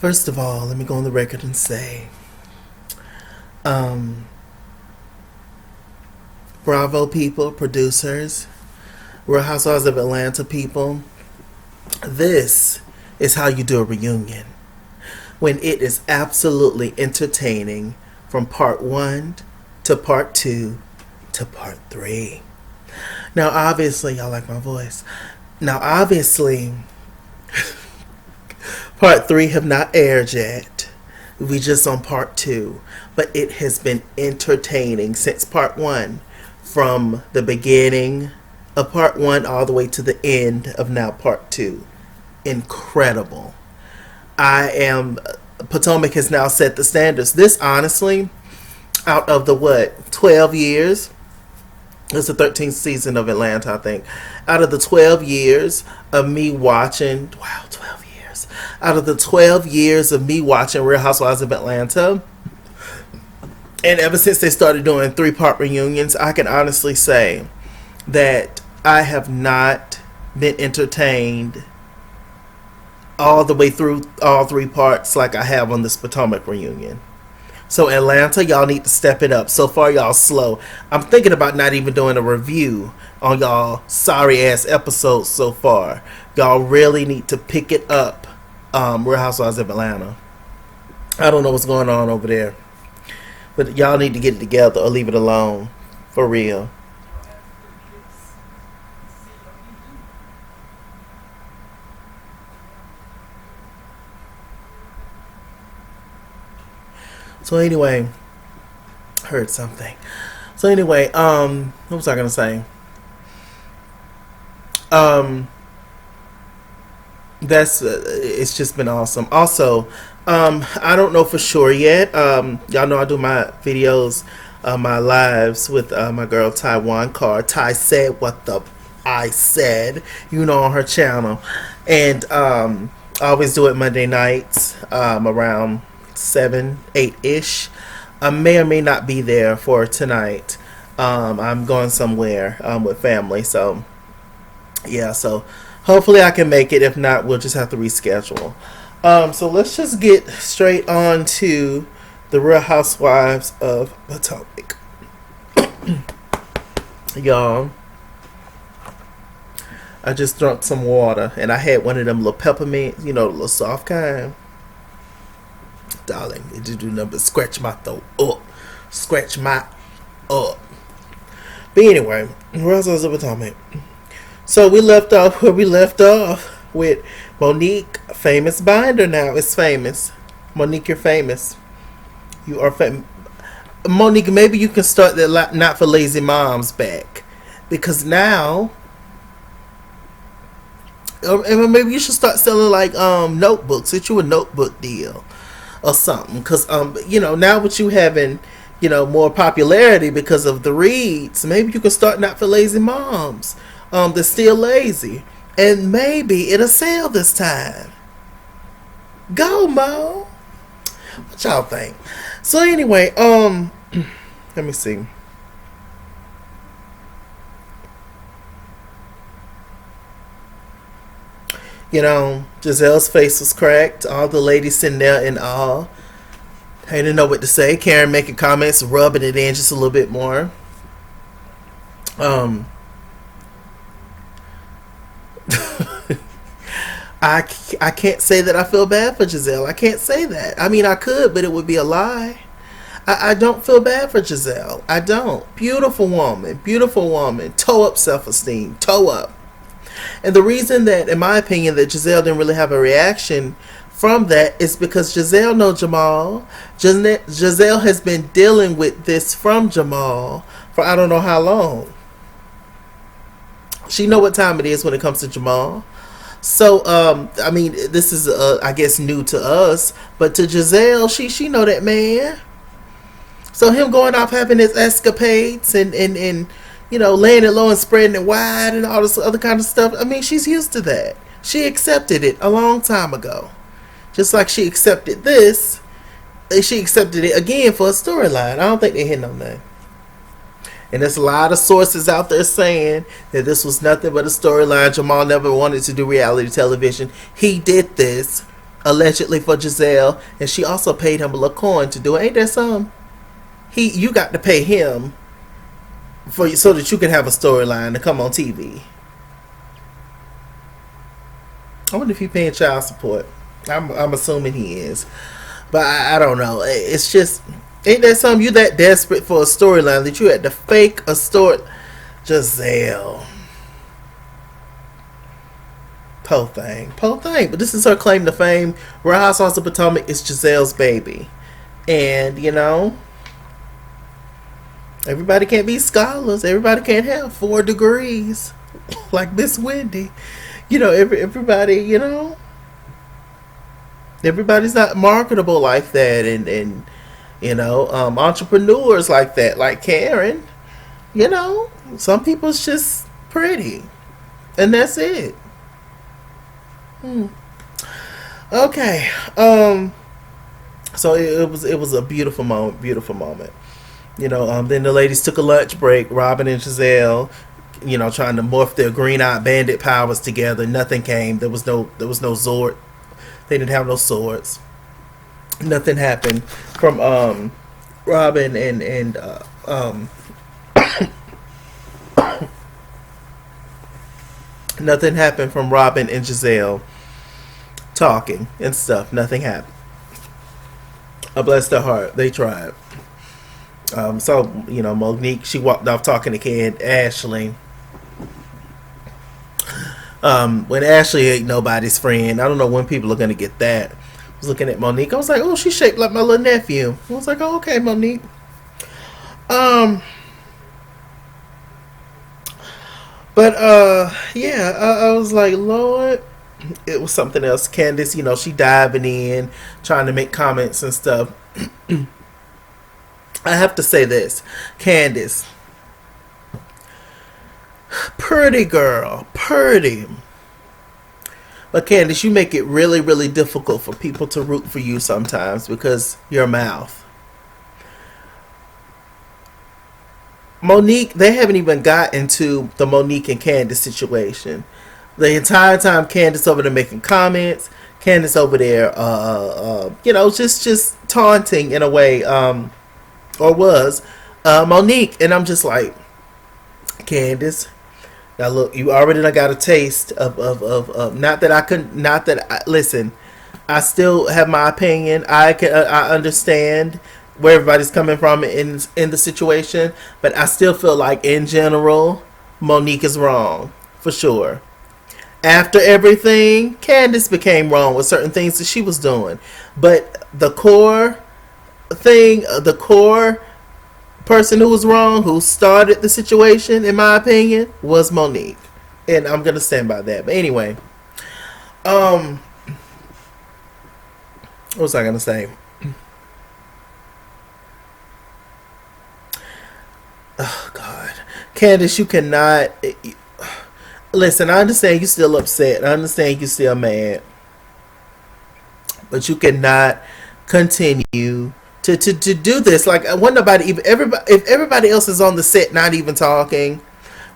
First of all, let me go on the record and say, um, Bravo people, producers, Real Housewives of Atlanta people, this is how you do a reunion. When it is absolutely entertaining from part one to part two to part three. Now, obviously, y'all like my voice. Now, obviously, part three have not aired yet. We just on part two. But it has been entertaining since part one. From the beginning of part one all the way to the end of now part two. Incredible. Potomac has now set the standards. This, honestly, out of the 12 years, it's the 13th season of Atlanta, I think. Out of the 12 years of me watching, 12 years. Out of the 12 years of me watching Real Housewives of Atlanta, and ever since they started doing 3-part reunions, I can honestly say that I have not been entertained all the way through all 3 parts like I have on this Potomac reunion. So Atlanta, y'all need to step it up. So far, y'all slow. I'm thinking about not even doing a review on y'all sorry ass episodes so far. Y'all really need to pick it up. Real Housewives of Atlanta. I don't know what's going on over there, but y'all need to get it together or leave it alone. For real. So anyway, heard something. So anyway, what was I gonna say? That's it's just been awesome. Also, I don't know for sure yet. Y'all know I do my videos, my lives with my girl Taiwan Carr. Ty said what the I said, on her channel, and I always do it Monday nights around 7-8 ish. I may or may not be there for tonight. I'm going somewhere with family, so yeah, so hopefully I can make it. If not, we'll just have to reschedule. So let's just get straight on to the Real Housewives of Potomac. Y'all, I just drank some water and I had one of them little peppermint, the little soft kind. Darling, it did do nothing but scratch my throat up. Scratch my up. But anyway, Real Housewives of Potomac. So we left off where we left off with Monique, famous binder now. It's famous. Monique, you're famous. You are famous. Monique, maybe you can start that Not for Lazy Moms back. Because now, maybe you should start selling like notebooks. Get you a notebook deal or something. Because, now with you having, more popularity because of the reads, maybe you can start Not for Lazy Moms. They're still lazy. And maybe it'll sell this time. Go, Mo. What y'all think? So anyway, let me see. Giselle's face was cracked. All the ladies sitting there in awe. I didn't know what to say. Karen making comments, rubbing it in just a little bit more. I can't say that I feel bad for Giselle. I can't say that. I mean, I could, but it would be a lie. I don't feel bad for Giselle. I don't. Beautiful woman. Beautiful woman. Toe up self-esteem. Toe up. And the reason that, in my opinion, that Giselle didn't really have a reaction from that is because Giselle knows Jamal. Giselle has been dealing with this from Jamal for I don't know how long. She know what time it is when it comes to Jamal. So, I mean, this is, I guess, new to us. But to Giselle, she know that man. So him going off having his escapades and laying it low and spreading it wide and all this other kind of stuff. I mean, she's used to that. She accepted it a long time ago. Just like she accepted this, she accepted it again for a storyline. I don't think they hit on that. And there's a lot of sources out there saying that this was nothing but a storyline. Jamal never wanted to do reality television. He did this allegedly for Giselle, and she also paid him a little coin to do it. Ain't that some? You got to pay him for so that you can have a storyline to come on TV. I wonder if he paying child support. I'm assuming he is, but I don't know. It's just, ain't that something? You that desperate for a storyline that you had to fake a story? Giselle, po thing. But this is her claim to fame. Real Housewives of Potomac is Giselle's baby, and everybody can't be scholars. Everybody can't have 4 degrees like Miss Wendy. Everybody. Everybody's not marketable like that, and entrepreneurs like that, like Karen. Some people's just pretty, and that's it. Okay. So it was a beautiful moment. Then the ladies took a lunch break. Robin and Giselle, trying to morph their green-eyed bandit powers together. Nothing came. There was no Zord. They didn't have no swords. Nothing happened from Robin and nothing happened from Robin and Giselle talking and stuff. Nothing happened. Bless their heart. They tried. Monique, she walked off talking to Ashley. When Ashley ain't nobody's friend. I don't know when people are going to get that. I was looking at Monique. I was like, oh, she's shaped like my little nephew. I was like, oh, okay, Monique. I was like, Lord, it was something else. Candace, she diving in, trying to make comments and stuff. I have to say this. Candace, pretty girl, pretty. But Candace, you make it really, really difficult for people to root for you sometimes because your mouth. Monique, they haven't even got into the Monique and Candace situation. The entire time Candace over there making comments, Candace over there, just taunting in a way, or was, Monique. And I'm just like, Candace, now look, you already done got a taste of listen, I still have my opinion. I understand where everybody's coming from in the situation, but I still feel like in general, Monique is wrong, for sure. After everything, Candace became wrong with certain things that she was doing. But the core person who was wrong, who started the situation, in my opinion, was Monique. And I'm going to stand by that. But anyway, what was I going to say? Oh, God. Candace, you cannot... Listen, I understand you're still upset. I understand you're still mad. But you cannot continue to do this. Like, when nobody even... if everybody else is on the set not even talking,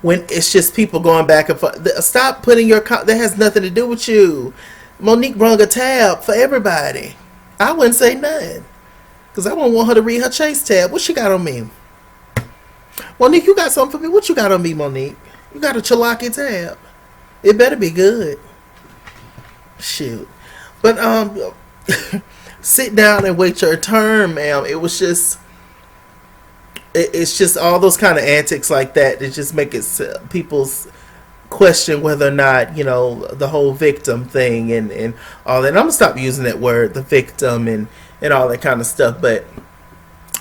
when it's just people going back and forth, stop putting your... That has nothing to do with you. Monique brung a tab for everybody. I wouldn't say nothing. Because I wouldn't want her to read her chase tab. What she got on me? Monique, you got something for me? What you got on me, Monique? You got a Chalaki tab. It better be good. Shoot. But, sit down and wait your turn, ma'am. It was just... It's just all those kind of antics like that that just make it people's question whether or not, the whole victim thing and all that. And I'm going to stop using that word, the victim and all that kind of stuff. But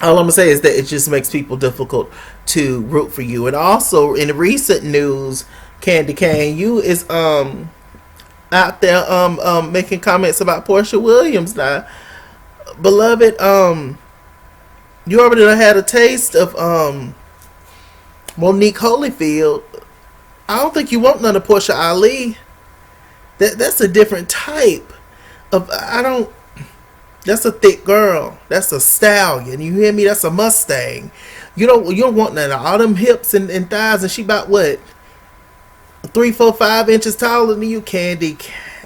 all I'm going to say is that it just makes people difficult to root for you. And also, in recent news, Candy Kane, you is out there making comments about Portia Williams now. Beloved, you already had a taste of Monique Holyfield. I don't think you want none of Portia Ali. That's a different type of... That's a thick girl. That's a stallion. You hear me? That's a Mustang. You don't want none of all them hips and thighs, and she about what? 3, 4, 5 inches taller than you, Candy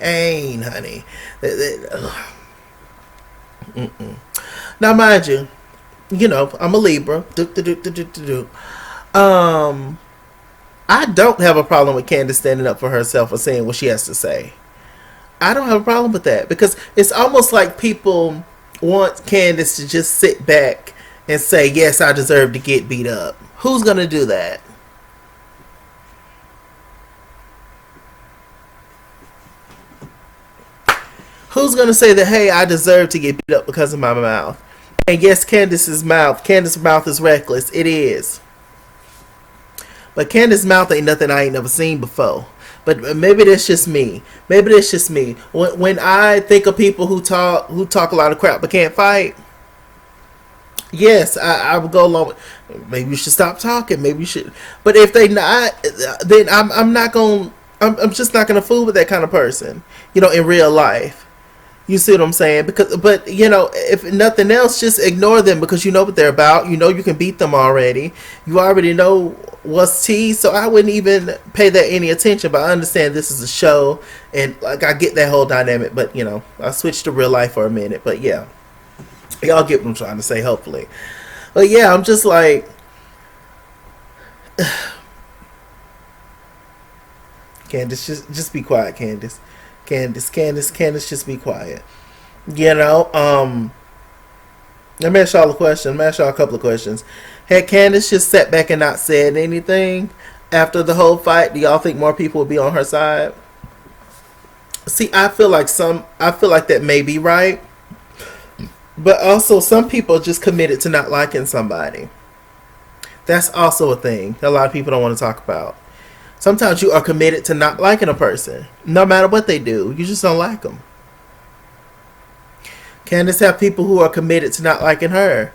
pain, honey. Now, mind you, I'm a Libra. Um, I don't have a problem with Candace standing up for herself or saying what she has to say. I don't have a problem with that because it's almost like people want Candace to just sit back and say, yes, I deserve to get beat up. Who's going to do that? Who's going to say that, hey, I deserve to get beat up because of my mouth? And yes, Candace's mouth is reckless. It is. But Candace's mouth ain't nothing I ain't never seen before. But maybe that's just me. Maybe that's just me. When I think of people who talk a lot of crap but can't fight, yes, I would go along with, maybe you should stop talking. Maybe you should. But if they not, then I'm not going to, I'm just not going to fool with that kind of person, in real life. You see what I'm saying? But if nothing else, just ignore them because you know what they're about. You know you can beat them already. You already know what's tea. So I wouldn't even pay that any attention. But I understand this is a show, and like I get that whole dynamic. But I switched to real life for a minute. But yeah, y'all get what I'm trying to say. Hopefully, but yeah, I'm just like, Candace, just be quiet, Candace. Candace, just be quiet. Let me ask y'all a question. Let me ask y'all a couple of questions. Had Candace just sat back and not said anything after the whole fight, do y'all think more people would be on her side? See, I feel like that may be right. But also, some people are just committed to not liking somebody. That's also a thing a lot of people don't want to talk about. Sometimes you are committed to not liking a person. No matter what they do, you just don't like them. Candace have people who are committed to not liking her.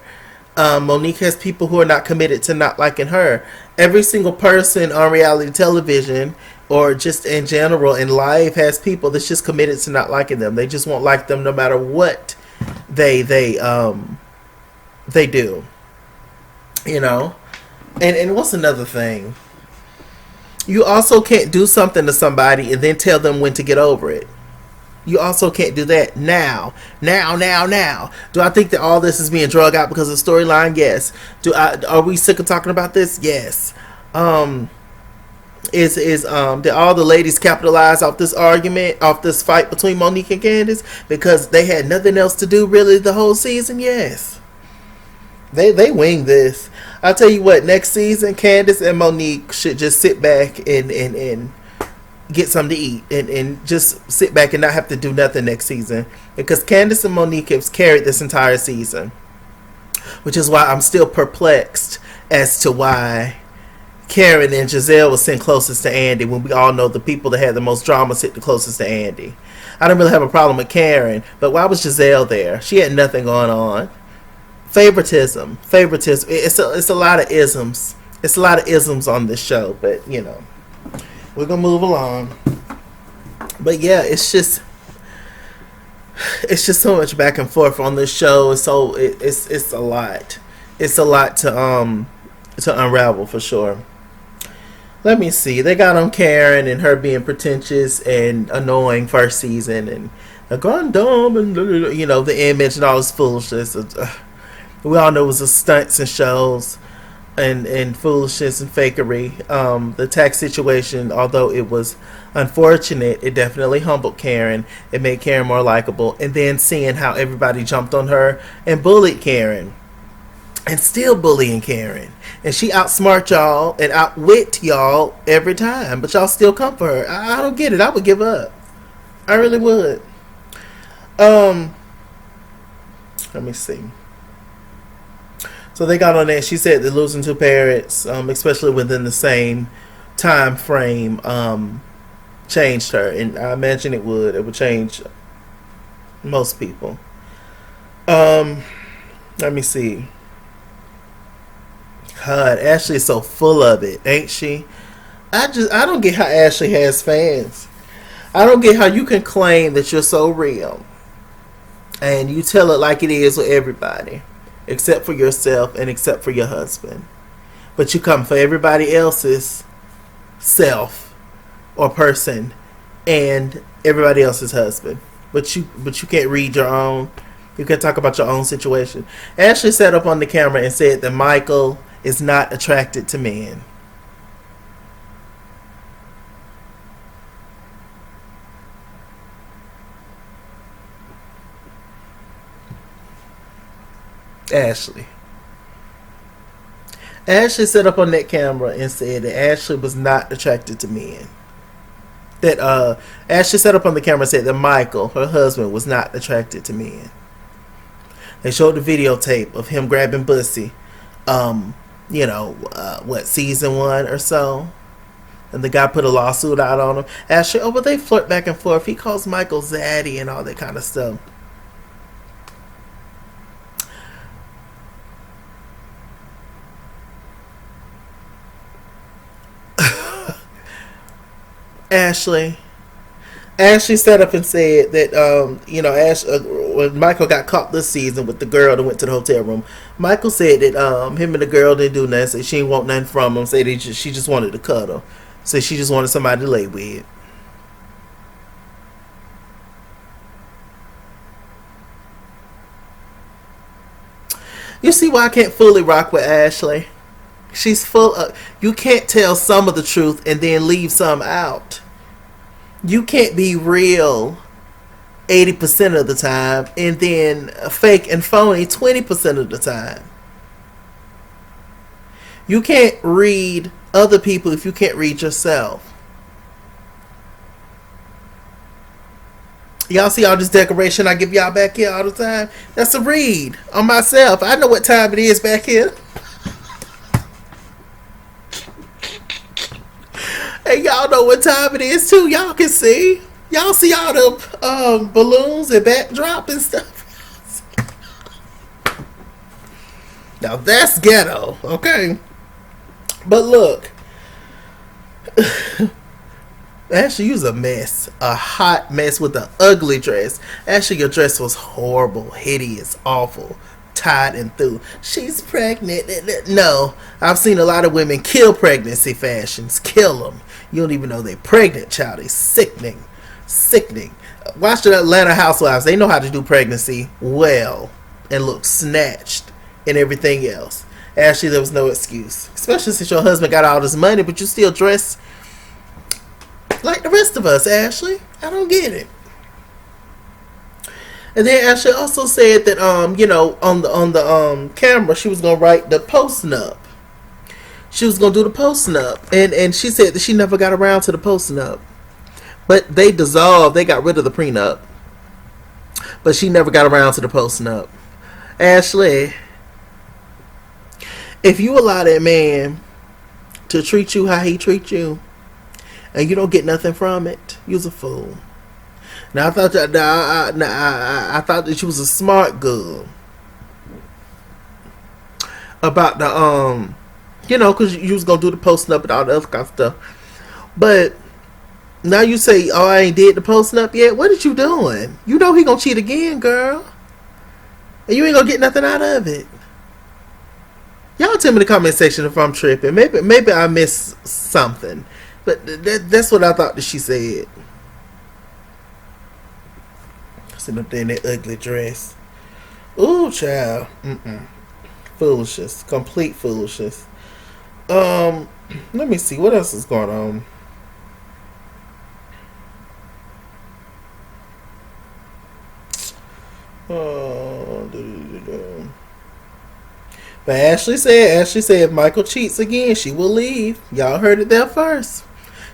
Monique has people who are not committed to not liking her. Every single person on reality television or just in general in life has people that's just committed to not liking them. They just won't like them no matter what they do. And what's another thing? You also can't do something to somebody and then tell them when to get over it. You also can't do that now. Do I think that all this is being drug out because of the storyline? Yes. Are we sick of talking about this? Yes. Did all the ladies capitalize off this argument, off this fight between Monique and Candace because they had nothing else to do really the whole season? Yes. They wing this. I'll tell you what, next season, Candace and Monique should just sit back and get something to eat and just sit back and not have to do nothing next season. Because Candace and Monique have carried this entire season. Which is why I'm still perplexed as to why Karen and Giselle was sent closest to Andy when we all know the people that had the most drama sit the closest to Andy. I don't really have a problem with Karen, but why was Giselle there? She had nothing going on. Favoritism. It's a lot of isms. It's a lot of isms on this show, but we're gonna move along. But yeah, it's just so much back and forth on this show. So it's a lot. It's a lot to unravel for sure. Let me see. They got on Karen and her being pretentious and annoying first season and a condom and the image and all this foolishness. We all know it was the stunts and shows and foolishness and fakery. The tax situation, although it was unfortunate, it definitely humbled Karen. It made Karen more likable. And then seeing how everybody jumped on her and bullied Karen. And still bullying Karen. And she outsmart y'all and outwit y'all every time. But y'all still come for her. I don't get it. I would give up. I really would. Let me see. So they got on there. She said that losing two parents, especially within the same time frame, changed her. And I imagine it would. It would change most people. Let me see. God, Ashley is so full of it, ain't she? I don't get how Ashley has fans. I don't get how you can claim that you're so real and you tell it like it is with everybody, except for yourself and except for your husband. But you come for everybody else's self or person and everybody else's husband. But you can't read your own. You can talk about your own situation. Ashley sat up on the camera and said that Michael is not attracted to men. Ashley. Ashley sat up on that camera and said that Ashley was not attracted to men. That Ashley sat up on the camera and said that Michael, her husband, was not attracted to men. They showed the videotape of him grabbing Bussy, season 1 or so. And the guy put a lawsuit out on him. Ashley, but they flirt back and forth. He calls Michael Zaddy and all that kind of stuff. Ashley sat up and said that when Michael got caught this season with the girl that went to the hotel room, Michael said that him and the girl didn't do nothing. Said she didn't want nothing from him. Said she just wanted to cuddle. Said she just wanted somebody to lay with. You see why I can't fully rock with Ashley? She's full of. You can't tell some of the truth and then leave some out. You can't be real 80% of the time and then fake and phony 20% of the time. You can't read other people if you can't read yourself. Y'all see all this decoration I give y'all back here all the time? That's a read on myself. I know what time it is back here. And y'all know what time it is too. Y'all can see. Y'all see all the balloons and backdrop and stuff. Now that's ghetto, okay? But look, Ashley, you was a mess. A hot mess with an ugly dress. Ashley, your dress was horrible, hideous, awful, tied and through. She's pregnant. No, I've seen a lot of women kill pregnancy fashions. Kill them. You don't even know they're pregnant, child. It's sickening. Sickening. Watch the Atlanta Housewives. They know how to do pregnancy well and look snatched and everything else. Ashley, there was no excuse. Especially since your husband got all this money, but you still dress like the rest of us, Ashley. I don't get it. And then Ashley also said that on the camera she was gonna write the post-nup. She was gonna do the post-nup. And she said that she never got around to the post-nup. But they dissolved, they got rid of the prenup. But she never got around to the post-nup. Ashley, if you allow that man to treat you how he treats you, and you don't get nothing from it, you's a fool. Now I thought I thought that you was a smart girl about the because you was gonna do the posting up and all the other kind of stuff. But now you say, "Oh, I ain't did the posting up yet." What is you doing? You know he gonna cheat again, girl, and you ain't gonna get nothing out of it. Y'all tell me in the comment section if I'm tripping. Maybe I missed something, but that's what I thought that she said. Sitting up there in that ugly dress. Ooh, child. Foolishness. Complete foolishness. Let me see. What else is going on? But Ashley said if Michael cheats again, she will leave. Y'all heard it there first.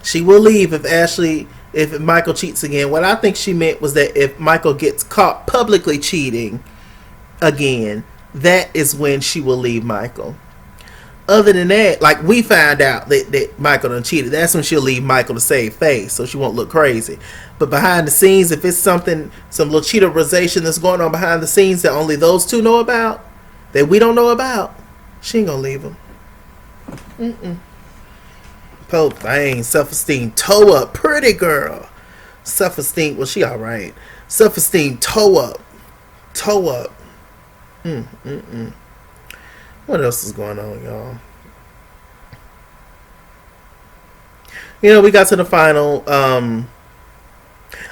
She will leave if Michael cheats again. What I think she meant was that if Michael gets caught publicly cheating again, that is when she will leave Michael. Other than that, like we find out that Michael done cheated, that's when she'll leave Michael to save face, so she won't look crazy. But behind the scenes, if it's some little cheaterization that's going on behind the scenes that only those two know about, that we don't know about, she ain't gonna leave him. Poor thing, self-esteem toe up, pretty girl. Self-esteem, well, she all right. Self-esteem toe up. What else is going on, y'all? We got to the final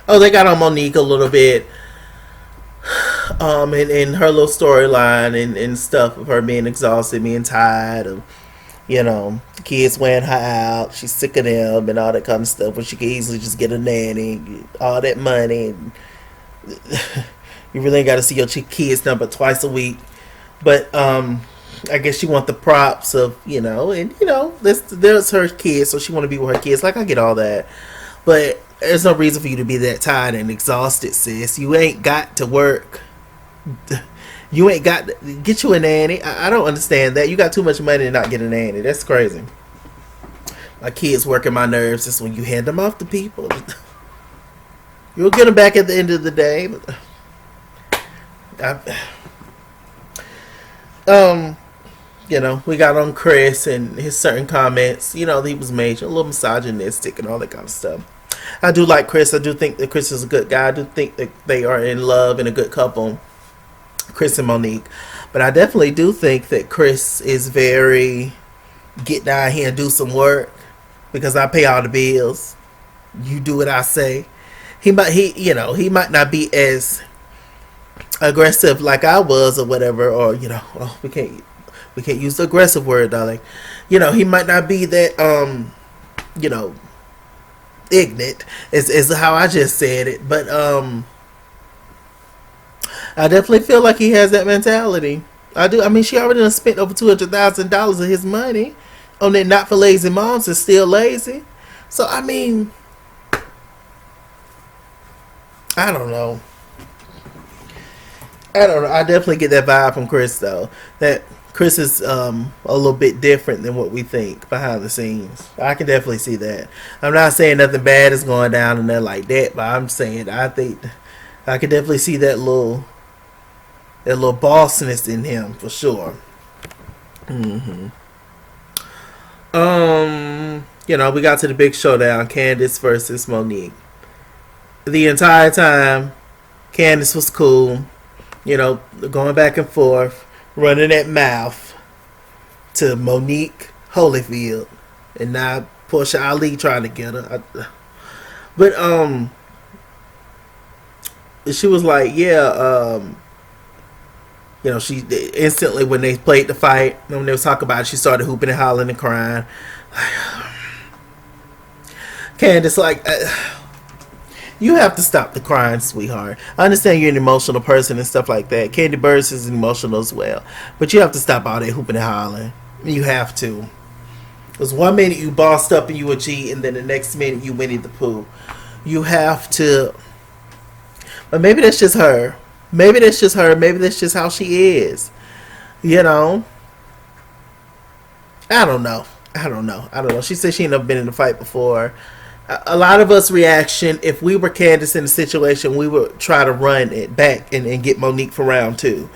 Oh, they got on Monique a little bit, in her little storyline and stuff of her being exhausted, being tired of, the kids wearing her out. She's sick of them and all that kind of stuff. When she could easily just get a nanny, all that money. And you really ain't got to see your kids number twice a week. But I guess she want the props of, and there's her kids, so she want to be with her kids. Like, I get all that, but there's no reason for you to be that tired and exhausted, sis. You ain't got to work. You ain't got to get you a nanny. I don't understand that. You got too much money to not get a nanny. That's crazy. My kids working my nerves. Just when you hand them off to people, you'll get them back at the end of the day. We got on Chris and his certain comments. He was major, a little misogynistic and all that kind of stuff. I do like Chris. I do think that Chris is a good guy. I do think that they are in love and a good couple, Chris and Monique. But I definitely do think that Chris is very get down here and do some work because I pay all the bills. You do what I say. He might not be as aggressive like I was or whatever, or we can't use the aggressive word, darling. He might not be that ignorant is how I just said it, but I definitely feel like he has that mentality. I do. I mean, she already done spent over $200,000 of his money on that not for lazy moms and still lazy. So I mean, I don't know. I definitely get that vibe from Chris though. That Chris is a little bit different than what we think behind the scenes. I can definitely see that. I'm not saying nothing bad is going down in there like that, but I'm saying I think I can definitely see that little bossness in him for sure. We got to the big showdown, Candace versus Monique. The entire time, Candace was cool, going back and forth, running that mouth to Monique Holyfield, and now Portia Ali trying to get her. But she was like, she instantly when they played the fight, when they was talking about it, she started hooping and hollering and crying. Candace, you have to stop the crying, sweetheart. I understand you're an emotional person and stuff like that. Candy Burris is emotional as well. But you have to stop all that hooping and hollering. You have to. Because one minute you bossed up and you a G, and then the next minute you Winnie the Pooh. You have to. But maybe that's just her. Maybe that's just how she is. I don't know. She said she ain't never been in a fight before. A lot of us reaction, if we were Candace in the situation, we would try to run it back and get Monique for round two.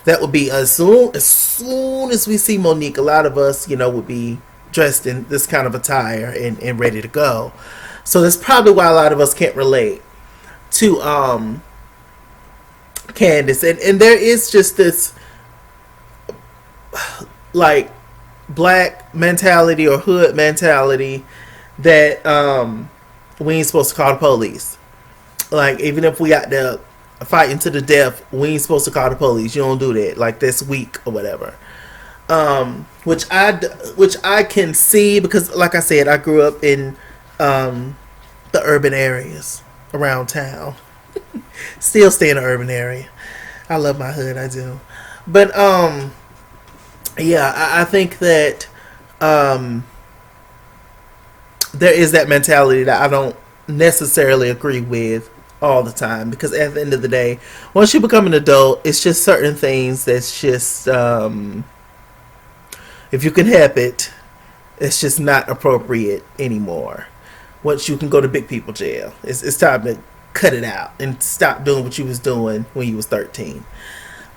That would be as soon as we see Monique, a lot of us, would be dressed in this kind of attire and ready to go. So that's probably why a lot of us can't relate to Candace. And there is just this like black mentality or hood mentality that we ain't supposed to call the police. Like, even if we out there fighting to the death, we ain't supposed to call the police. You don't do that. Like, this week or whatever. Which I can see because, like I said, I grew up in the urban areas around town. Still stay in the urban area. I love my hood, I do. But I think that there is that mentality that I don't necessarily agree with all the time, because at the end of the day, once you become an adult, it's just certain things that's just if you can help it, it's just not appropriate anymore. Once you can go to big people jail, it's time to cut it out and stop doing what you was doing when you was 13.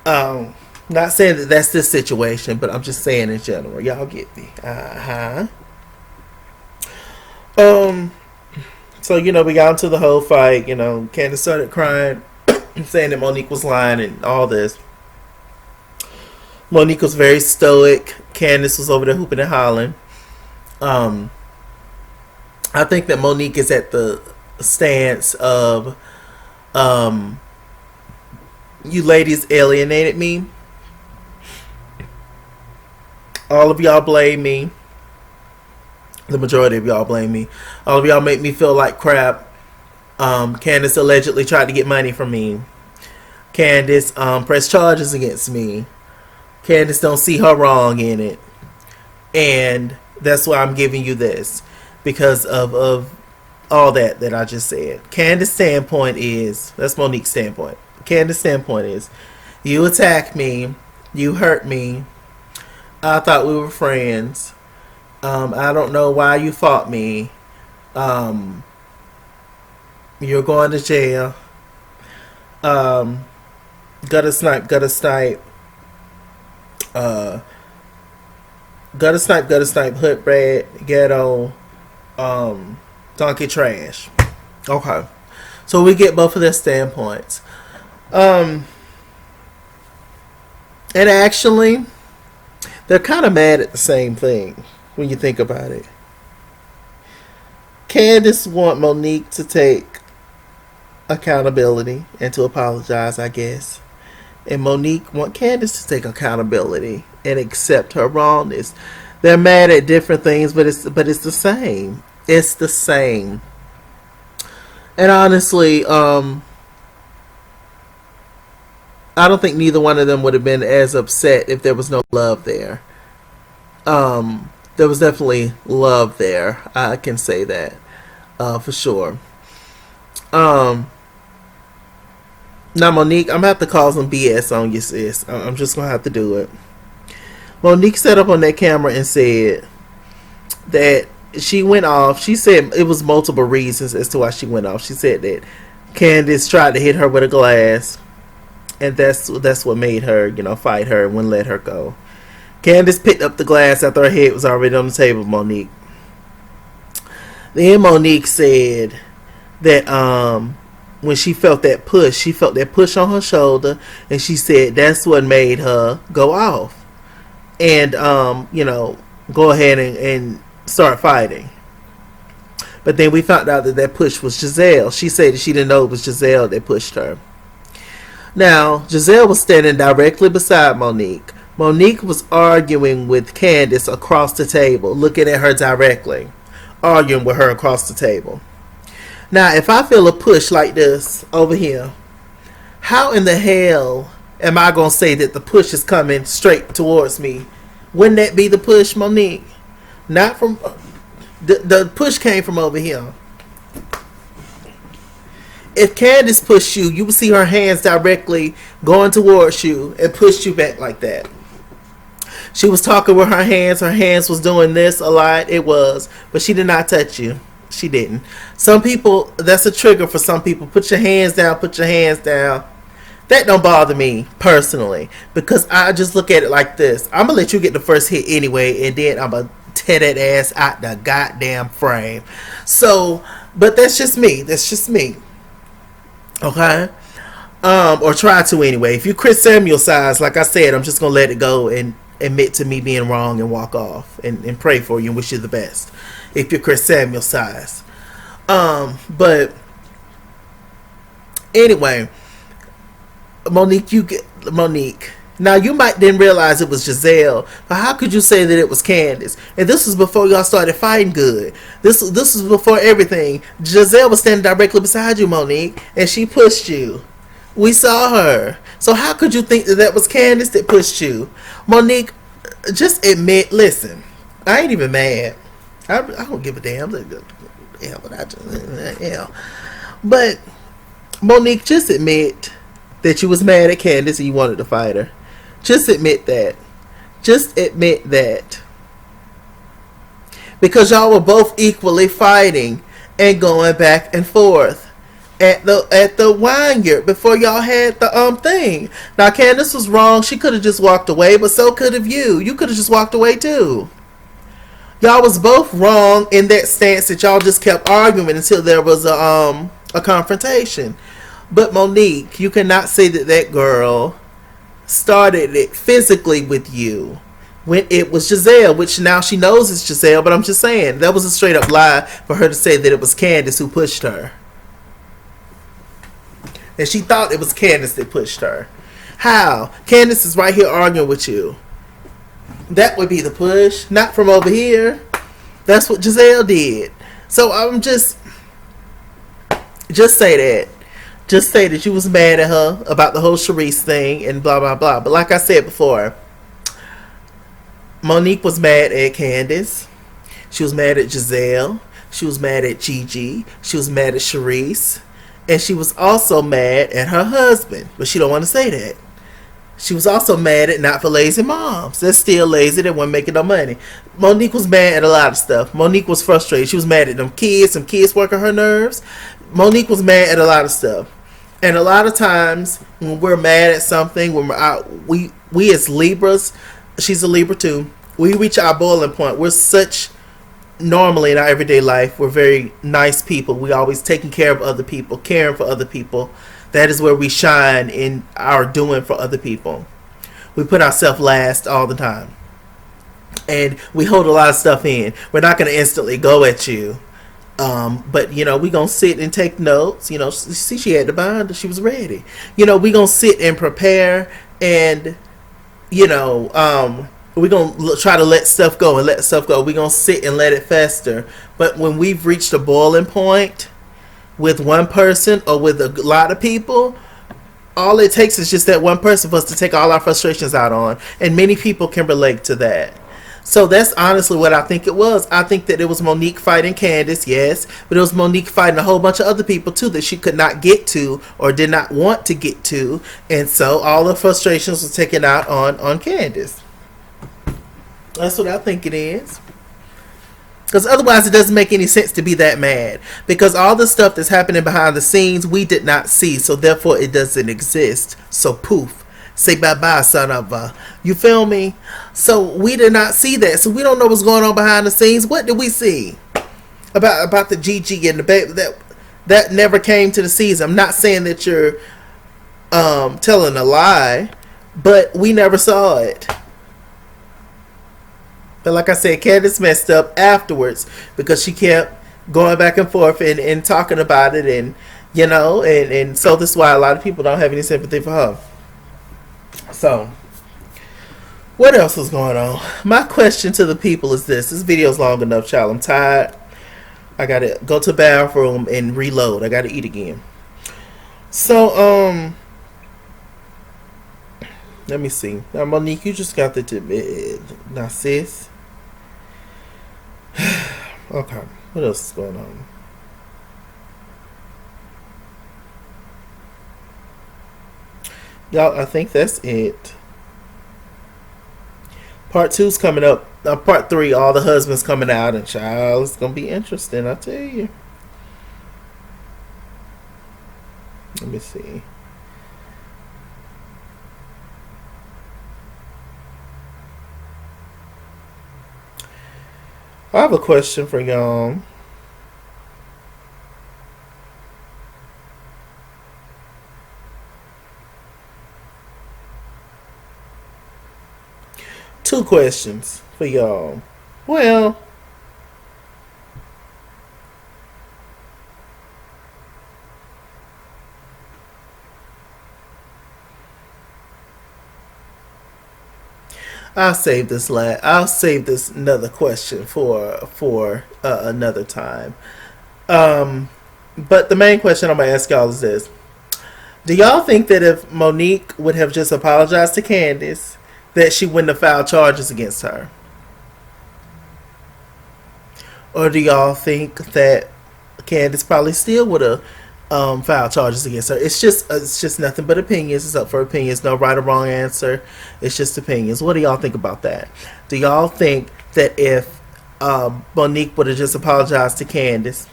Not saying that that's this situation, but I'm just saying in general. Y'all get me. So, we got into the whole fight. Candace started crying, saying that Monique was lying and all this. Monique was very stoic. Candace was over there hooping and hollering. I think that Monique is at the stance of um, you ladies alienated me. All of y'all blame me. The majority of y'all blame me. All of y'all make me feel like crap. Candace allegedly tried to get money from me. Candace pressed charges against me. Candace don't see her wrong in it. And that's why I'm giving you this. Because of all that I just said. Candace's standpoint is, that's Monique's standpoint. Candace's standpoint is, you attacked me. You hurt me. I thought we were friends. I don't know why you fought me. You're going to jail. Gutter snipe. Gutter snipe, hood rat, ghetto, donkey trash. Okay. So we get both of their standpoints. And actually, they're kind of mad at the same thing when you think about it. Candace want Monique to take accountability and to apologize, I guess. And Monique want Candace to take accountability and accept her wrongness. They're mad at different things, but it's the same. It's the same. And honestly, I don't think neither one of them would have been as upset if there was no love there. There was definitely love there. I can say that for sure. Now, Monique, I'm going to have to call some BS on you, sis. I'm just going to have to do it. Monique set up on that camera and said that she went off. She said it was multiple reasons as to why she went off. She said that Candace tried to hit her with a glass, and that's what made her, fight her and wouldn't let her go. Candace picked up the glass after her head was already on the table, Monique. Then Monique said that when she felt that push on her shoulder, and she said that's what made her go off and go ahead and start fighting. But then we found out that push was Giselle. She said that she didn't know it was Giselle that pushed her. Now, Giselle was standing directly beside Monique. Monique was arguing with Candace across the table, looking at her directly, arguing with her across the table. Now, if I feel a push like this over here, how in the hell am I going to say that the push is coming straight towards me? Wouldn't that be the push, Monique? Not from... The push came from over here. If Candace pushed you, you would see her hands directly going towards you and push you back like that. She was talking with her hands. Her hands was doing this a lot. It was. But she did not touch you. She didn't. Some people, that's a trigger for some people. Put your hands down. Put your hands down. That don't bother me personally, because I just look at it like this. I'm going to let you get the first hit anyway, and then I'm going to tear that ass out the goddamn frame. So, but that's just me. That's just me. Okay? Or try to anyway. If you Chris Samuel size, like I said, I'm just going to let it go and admit to me being wrong and walk off and pray for you and wish you the best. If you're Chris Samuel size. But anyway, Monique. Now, you might didn't realize it was Giselle, but how could you say that it was Candace? And this was before y'all started fighting good. This was before everything. Giselle was standing directly beside you, Monique, and she pushed you. We saw her. So how could you think that was Candace that pushed you? Monique, just admit, listen, I ain't even mad. I don't give a damn. But Monique, just admit that you was mad at Candace and you wanted to fight her. Just admit that. Just admit that. Because y'all were both equally fighting and going back and forth at the wine yurt before y'all had the thing. Now, Candace was wrong. She could have just walked away, but so could have you. You could have just walked away too. Y'all was both wrong in that stance that y'all just kept arguing until there was a confrontation. But Monique, you cannot say that girl started it physically with you when it was Giselle, which now she knows it's Giselle, but I'm just saying that was a straight up lie for her to say that it was Candace who pushed her. And she thought it was Candace that pushed her. How? Candace is right here arguing with you. That would be the push, not from over here. That's what Giselle did. So I'm just say that. Just say that you was mad at her about the whole Sharice thing and blah, blah, blah. But like I said before, Monique was mad at Candace. She was mad at Giselle. She was mad at Gigi. She was mad at Sharice. And she was also mad at her husband. But she don't want to say that. She was also mad at Not for Lazy Moms. They're still lazy. They weren't making no money. Monique was mad at a lot of stuff. Monique was frustrated. She was mad at them kids. Some kids working her nerves. Monique was mad at a lot of stuff. And a lot of times when we're mad at something, when we're out, we as Libras, she's a Libra too, we reach our boiling point. We're such, normally in our everyday life, we're very nice people. We always taking care of other people, caring for other people. That is where we shine in our doing for other people. We put ourselves last all the time. And we hold a lot of stuff in. We're not going to instantly go at you. But, you know, we're going to sit and take notes. You know, see, she had the binder. She was ready. You know, we're going to sit and prepare. And, you know, we're going to try to let stuff go and let stuff go. We're going to sit and let it fester. But when we've reached a boiling point, with one person or with a lot of people, all it takes is just that one person for us to take all our frustrations out on. And many people can relate to that. So that's honestly what I think it was. I think that it was Monique fighting Candace, yes. But it was Monique fighting a whole bunch of other people too that she could not get to or did not want to get to. And so all the frustrations were taken out on Candace. That's what I think it is. Because otherwise it doesn't make any sense to be that mad. Because all the stuff that's happening behind the scenes, we did not see. So therefore it doesn't exist. So poof. Say bye-bye, son of a... You feel me? So we did not see that. So we don't know what's going on behind the scenes. What did we see? About the Gigi and the baby. That never came to the season. I'm not saying that you're telling a lie. But we never saw it. But like I said, Candace messed up afterwards because she kept going back and forth and talking about it, and you know, and so this is why a lot of people don't have any sympathy for her. So, what else is going on? My question to the people is this. This video's long enough, child. I'm tired. I gotta go to the bathroom and reload. I gotta eat again. So, let me see. Now, Monique, you just got to bed. Now, sis. Okay. What else is going on? Y'all, I think that's it. Part 2's coming up. Part 3, all the husbands coming out. And child, it's going to be interesting, I tell you. Let me see. I have a question for y'all. Two questions for y'all. Well, I'll save this another question for another time. But the main question I'm gonna ask y'all is this: do y'all think that if Monique would have just apologized to Candace, that she wouldn't have filed charges against her? Or do y'all think that Candace probably still would have filed charges against her? It's just nothing but opinions. It's up for opinions. No right or wrong answer. It's just opinions. What do y'all think about that? Do y'all think that if Monique would have just apologized to Candace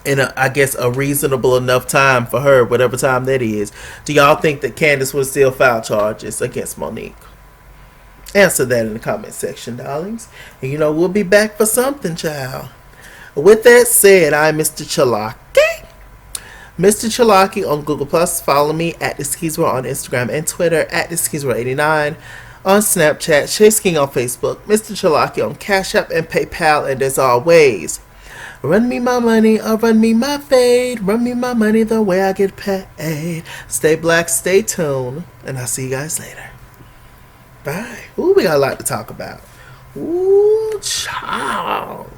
in I guess a reasonable enough time for her, whatever time that is, do y'all think that Candace would still file charges against Monique? Answer that in the comment section, darlings. And you know, we'll be back for something, child. With that said, I'm Mr. Chalaki. Mr. Chalaki on Google+. Follow me at The Skis World on Instagram and Twitter, at The Skis World 89 on Snapchat, Chase King on Facebook, Mr. Chalaki on Cash App and PayPal, and as always, Run me my money or run me my fade. Run me my money the way I get paid. Stay black, stay tuned, and I'll see you guys later. Bye. Ooh, we got a lot to talk about. Ooh, child.